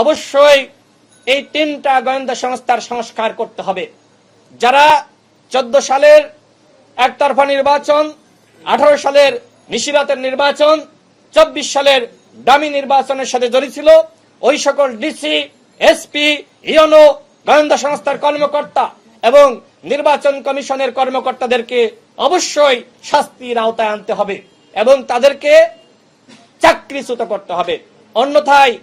অবশ্যই এই 3টা গোয়েন্দা সংস্থার সংস্কার করতে হবে। যারা 14 সালের একতরফা নির্বাচন, 18 সালের নিশিরাতের নির্বাচন, 24 সালের ডামি নির্বাচনের সাথে জড়িত ছিল, ওই সকল ডিসি, এসপি, ইওনো, গোয়েন্দা সংস্থার কর্মকর্তা এবং নির্বাচন কমিশনের কর্মকর্তাদেরকে অবশ্যই শাস্তির আওতায় আনতে হবে এবং তাদেরকে চাকরিচ্যুত করতে হবে। অন্যথায়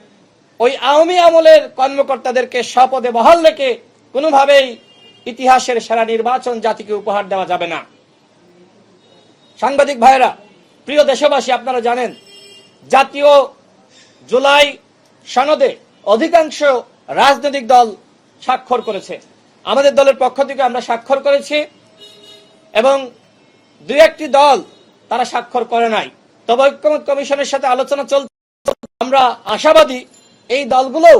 ওই আওয়ামী আমলের কর্মকর্তাদেরকে স্বপদে বহাল রেখে কোনোভাবেই ইতিহাসের সেরা নির্বাচন জাতিকে উপহার দেওয়া যাবে না। সাংবাদিক ভাইরা, প্রিয় দেশবাসী, আপনারা জানেন জাতীয় জুলাই সনদে অধিকাংশ রাজনৈতিক দল স্বাক্ষর করেছে। আমাদের দলের পক্ষ থেকে আমরা স্বাক্ষর করেছি এবং 2-1টি দল তারা স্বাক্ষর করে নাই। তবে ঐক্যমত্য কমিশনের সাথে আলোচনা চলছে। আমরা আশাবাদী এই দলগুলোও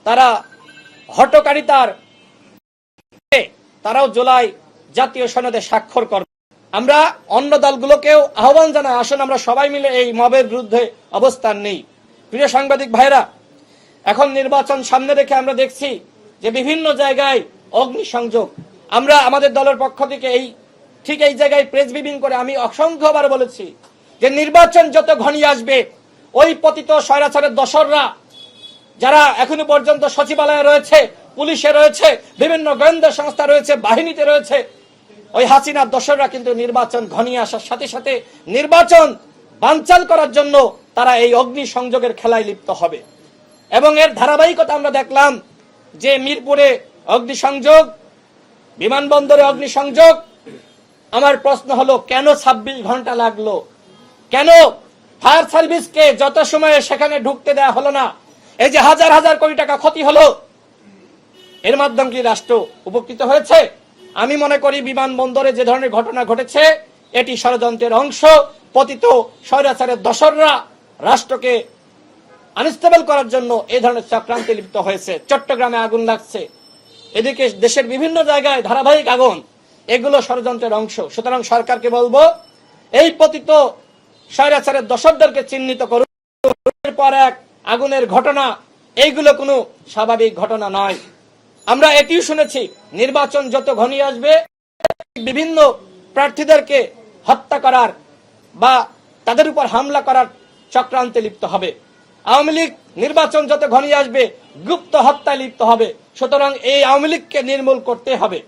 তারা হঠকারিতার তারাও জুলাই জাতীয় সনদে স্বাক্ষর করবে। আমরা অন্য দলগুলোকেও আহ্বান জানাই, আসুন আমরা সবাই মিলে এই মবের বিরুদ্ধে অবস্থান নেই। প্রিয় সাংবাদিক ভাইরা, এখন নির্বাচন সামনে রেখে আমরা দেখছি যে বিভিন্ন জায়গায় অগ্নিসংযোগ। আমরা আমাদের দলের পক্ষ থেকে ঠিক এই জায়গায় প্রেস ব্রিফিং করে আমি অসংখ্যবার বলেছি যে নির্বাচন যত ঘনিয়ে আসবে ওই পতিত স্বৈরাচারের দোসররা যারা এখনো পর্যন্ত সচিবালয়ে রয়েছে, পুলিশে রয়েছে, বিভিন্ন গোয়েন্দা সংস্থা রয়েছে, বাহিনীতে রয়েছে, ওই হাসিনার দোসররা কিন্তু নির্বাচন ঘনিয়ে আসার সাথে সাথে নির্বাচন বানচাল করার জন্য তারা এই অগ্নিসংযোগের খেলায় লিপ্ত হবে। এবং এর ধারাবাহিকতা আমরা দেখলাম যে মিরপুরে অগ্নিসংযোগ, বিমানবন্দরে অগ্নিসংযোগ। আমার প্রশ্ন হলো, কেন 26 ঘন্টা লাগলো? কেন ফায়ার সার্ভিসকে যত সময়ে সেখানে ঢুকতে দেওয়া হলো না? এই যে হাজার হাজার কোটি টাকা ক্ষতি হলো, এর মাধ্যমে কি রাষ্ট্র উপকৃত হয়েছে? আমি মনে করি বিমানবন্দরে যে ধরনের ঘটনা ঘটেছে এটি ষড়যন্ত্রের অংশ। পতিত স্বৈরাচারের দোসররা রাষ্ট্রকে আনস্টেবল করার জন্য এই ধরনের চক্রান্তে লিপ্ত হয়েছে। চট্টগ্রামে আগুন লাগছে, এদিকে দেশের বিভিন্ন জায়গায় ধারাবাহিক আগুন, এগুলো ষড়যন্ত্রের অংশ। সুতরাং সরকারকে বলবো, এই পতিত স্বৈরাচারের দোসরদেরকে চিহ্নিত করুন। পর এক আগুনের ঘটনা, এইগুলো কোনো স্বাভাবিক ঘটনা নয়। আমরা এটিও শুনেছি নির্বাচন যত ঘনিয়ে আসবে বিভিন্ন প্রার্থীদেরকে হত্যা করার বা তাদের উপর হামলা করার চক্রান্তে লিপ্ত হবে। আওয়ামী লীগ নির্বাচন যত ঘনিয়ে আসবে গুপ্ত হত্যায় লিপ্ত হবে। সুতরাং এই আওয়ামী লীগকে নির্মূল করতে হবে।